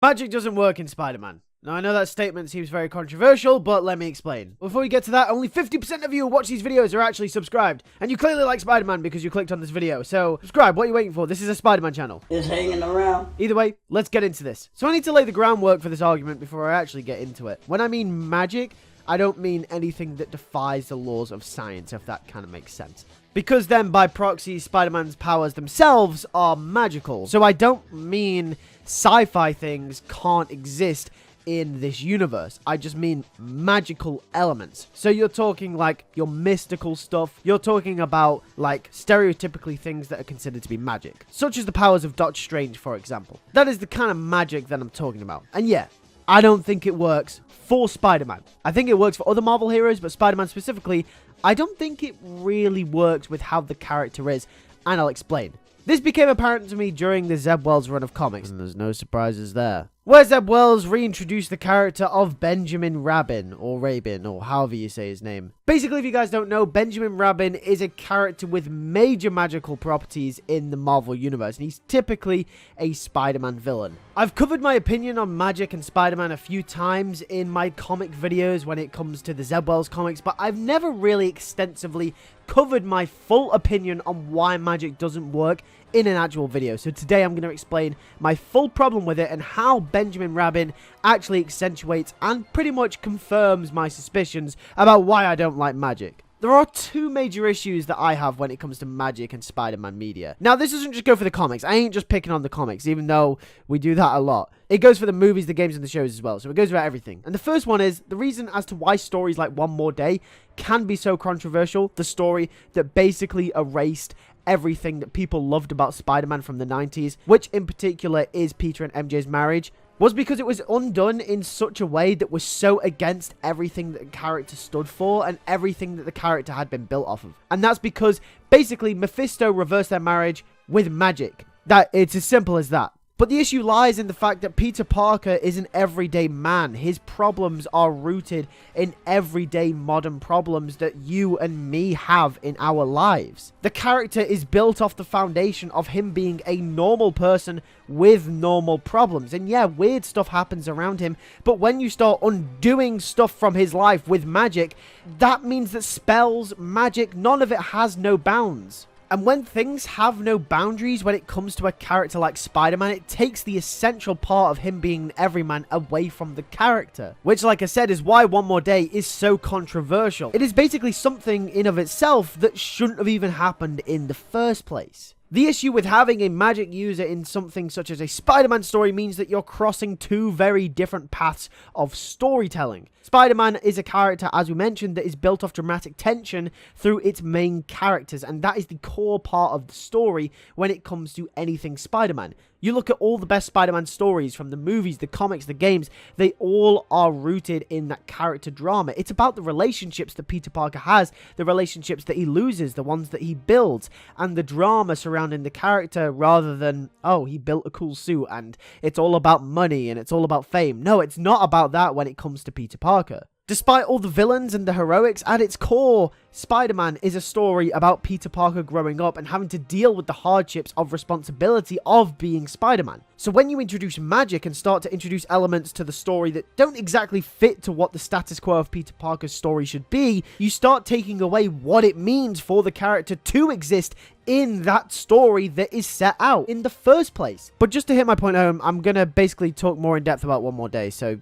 Magic doesn't work in Spider-Man. Now, I know that statement seems very controversial, but let me explain. Before we get to that, only 50% of you who watch these videos are actually subscribed. And you clearly like Spider-Man because you clicked on this video. So, subscribe. What are you waiting for? This is a Spider-Man channel. Just hanging around. Either way, let's get into this. So I need to lay the groundwork for this argument before I actually get into it. When I mean magic, I don't mean anything that defies the laws of science, if that kind of makes sense. Because then, by proxy, Spider-Man's powers themselves are magical. So I don't mean sci-fi things can't exist in this universe. I just mean magical elements. So you're talking like your mystical stuff. You're talking about like stereotypically things that are considered to be magic, such as the powers of Doctor Strange, for example. That is the kind of magic that I'm talking about. And yeah, I don't think it works for Spider-Man. I think it works for other Marvel heroes, but Spider-Man specifically, I don't think it really works with how the character is, and I'll explain. This became apparent to me during the Zeb Wells run of comics, and there's no surprises there, where Zeb Wells reintroduced the character of Benjamin Rabin, or Rabin, or however you say his name. Basically, if you guys don't know, Benjamin Rabin is a character with major magical properties in the Marvel Universe, and he's typically a Spider-Man villain. I've covered my opinion on magic and Spider-Man a few times in my comic videos when it comes to the Zeb Wells comics, but I've never really extensively covered my full opinion on why magic doesn't work in an actual video. So today I'm going to explain my full problem with it and how Benjamin Rabin actually accentuates and pretty much confirms my suspicions about why I don't like magic. There are two major issues that I have when it comes to magic and Spider-Man media. Now, this doesn't just go for the comics. I ain't just picking on the comics, even though we do that a lot. It goes for the movies, the games, and the shows as well. So it goes for everything. And the first one is the reason as to why stories like One More Day can be so controversial. The story that basically erased everything that people loved about Spider-Man from the 90s, which in particular is Peter and MJ's marriage, was because it was undone in such a way that was so against everything that the character stood for and everything that the character had been built off of. And that's because basically Mephisto reversed their marriage with magic. That it's as simple as that. But the issue lies in the fact that Peter Parker is an everyday man. His problems are rooted in everyday modern problems that you and me have in our lives. The character is built off the foundation of him being a normal person with normal problems. And yeah, weird stuff happens around him, but when you start undoing stuff from his life with magic, that means that spells, magic, none of it has no bounds. And when things have no boundaries when it comes to a character like Spider-Man, it takes the essential part of him being an everyman away from the character. Which, like I said, is why One More Day is so controversial. It is basically something in of itself that shouldn't have even happened in the first place. The issue with having a magic user in something such as a Spider-Man story means that you're crossing two very different paths of storytelling. Spider-Man is a character, as we mentioned, that is built off dramatic tension through its main characters, and that is the core part of the story when it comes to anything Spider-Man. You look at all the best Spider-Man stories from the movies, the comics, the games, they all are rooted in that character drama. It's about the relationships that Peter Parker has, the relationships that he loses, the ones that he builds, and the drama surrounding the character rather than, oh, he built a cool suit and it's all about money and it's all about fame. No, it's not about that when it comes to Peter Parker. Despite all the villains and the heroics, at its core, Spider-Man is a story about Peter Parker growing up and having to deal with the hardships of responsibility of being Spider-Man. So when you introduce magic and start to introduce elements to the story that don't exactly fit to what the status quo of Peter Parker's story should be, you start taking away what it means for the character to exist in that story that is set out in the first place. But just to hit my point home, I'm going to basically talk more in depth about One More Day, so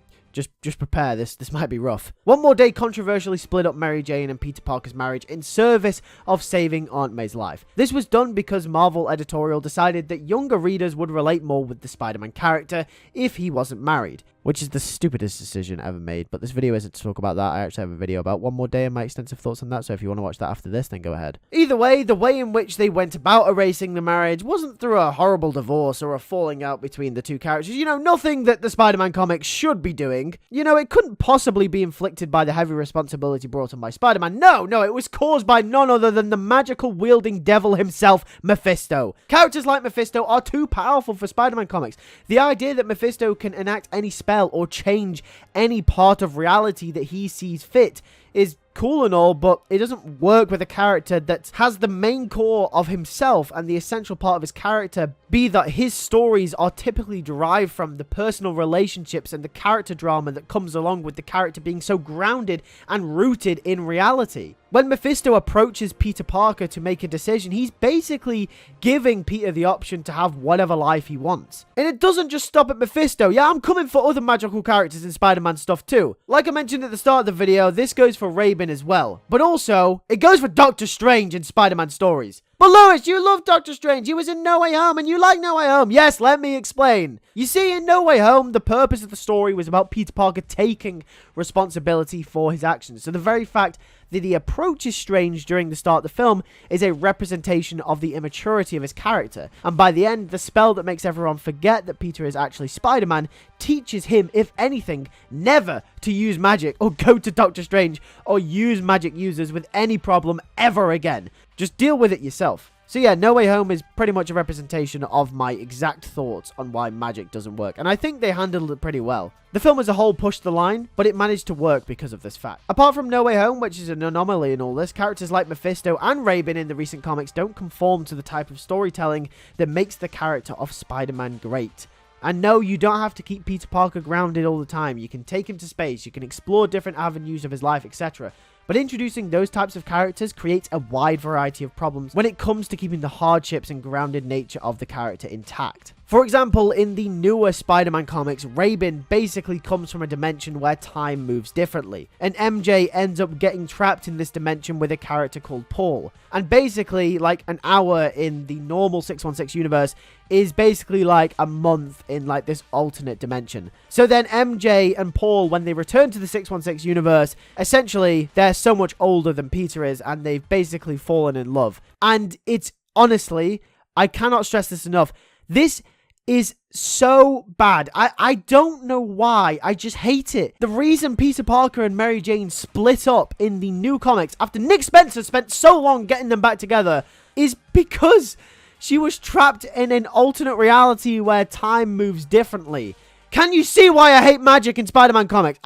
just prepare, this might be rough. One More Day controversially split up Mary Jane and Peter Parker's marriage in service of saving Aunt May's life. This was done because Marvel editorial decided that younger readers would relate more with the Spider-Man character if he wasn't married, which is the stupidest decision ever made, but this video isn't to talk about that. I actually have a video about One More Day and my extensive thoughts on that, so if you want to watch that after this, then go ahead. Either way, the way in which they went about erasing the marriage wasn't through a horrible divorce or a falling out between the two characters. You know, nothing that the Spider-Man comics should be doing. You know, it couldn't possibly be inflicted by the heavy responsibility brought on by Spider-Man. No, it was caused by none other than the magical wielding devil himself, Mephisto. Characters like Mephisto are too powerful for Spider-Man comics. The idea that Mephisto can enact any spell or change any part of reality that he sees fit is cool and all, but it doesn't work with a character that has the main core of himself and the essential part of his character be that his stories are typically derived from the personal relationships and the character drama that comes along with the character being so grounded and rooted in reality. When Mephisto approaches Peter Parker to make a decision, he's basically giving Peter the option to have whatever life he wants. And it doesn't just stop at Mephisto. Yeah, I'm coming for other magical characters in Spider-Man stuff too. Like I mentioned at the start of the video, this goes for Raven as well. But also, it goes for Doctor Strange in Spider-Man stories. But Lewis, you love Doctor Strange. He was in No Way Home and you like No Way Home. Yes, let me explain. You see, in No Way Home, the purpose of the story was about Peter Parker taking responsibility for his actions. So the very fact that he approaches Strange during the start of the film is a representation of the immaturity of his character. And by the end, the spell that makes everyone forget that Peter is actually Spider-Man teaches him, if anything, never to use magic or go to Doctor Strange or use magic users with any problem ever again. Just deal with it yourself. So yeah, No Way Home is pretty much a representation of my exact thoughts on why magic doesn't work, and I think they handled it pretty well. The film as a whole pushed the line, but it managed to work because of this fact. Apart from No Way Home, which is an anomaly in all this, characters like Mephisto and Raven in the recent comics don't conform to the type of storytelling that makes the character of Spider-Man great. And no, you don't have to keep Peter Parker grounded all the time. You can take him to space, you can explore different avenues of his life, etc. But introducing those types of characters creates a wide variety of problems when it comes to keeping the hardships and grounded nature of the character intact. For example, in the newer Spider-Man comics, Raven basically comes from a dimension where time moves differently, and MJ ends up getting trapped in this dimension with a character called Paul. And basically, like an hour in the normal 616 universe is basically like a month in like this alternate dimension. So then MJ and Paul, when they return to the 616 universe, essentially they're so much older than Peter is, and they've basically fallen in love. And it's honestly, I cannot stress this enough, this is so bad. I don't know why. I just hate it. The reason Peter Parker and Mary Jane split up in the new comics after Nick Spencer spent so long getting them back together is because she was trapped in an alternate reality where time moves differently. Can you see why I hate magic in Spider-Man comics?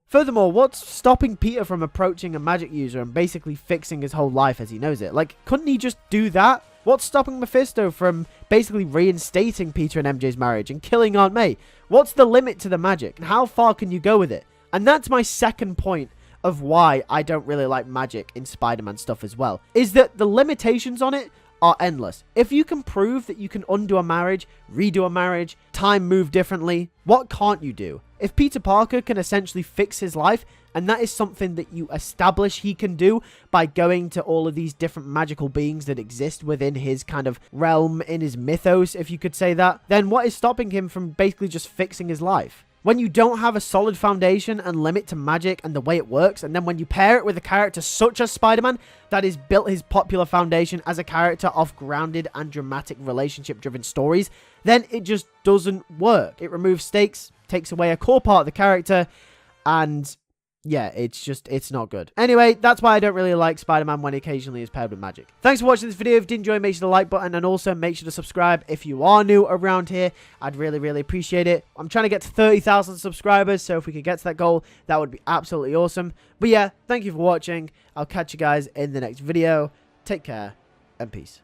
Furthermore, what's stopping Peter from approaching a magic user and basically fixing his whole life as he knows it? Like, couldn't he just do that? What's stopping Mephisto from basically reinstating Peter and MJ's marriage and killing Aunt May? What's the limit to the magic, and how far can you go with it? And that's my second point of why I don't really like magic in Spider-Man stuff as well, is that the limitations on it are endless. If you can prove that you can undo a marriage, redo a marriage, time move differently, what can't you do? If Peter Parker can essentially fix his life, and that is something that you establish he can do by going to all of these different magical beings that exist within his kind of realm, in his mythos, if you could say that, then what is stopping him from basically just fixing his life? When you don't have a solid foundation and limit to magic and the way it works, and then when you pair it with a character such as Spider-Man that has built his popular foundation as a character of grounded and dramatic relationship-driven stories, then it just doesn't work. It removes stakes, takes away a core part of the character, and yeah, it's not good. Anyway, that's why I don't really like Spider-Man when occasionally is paired with magic. Thanks for watching this video. If you did enjoy, make sure to like button, and also make sure to subscribe if you are new around here. I'd really, really appreciate it. I'm trying to get to 30,000 subscribers, so if we could get to that goal, that would be absolutely awesome. But yeah, thank you for watching. I'll catch you guys in the next video. Take care, and peace.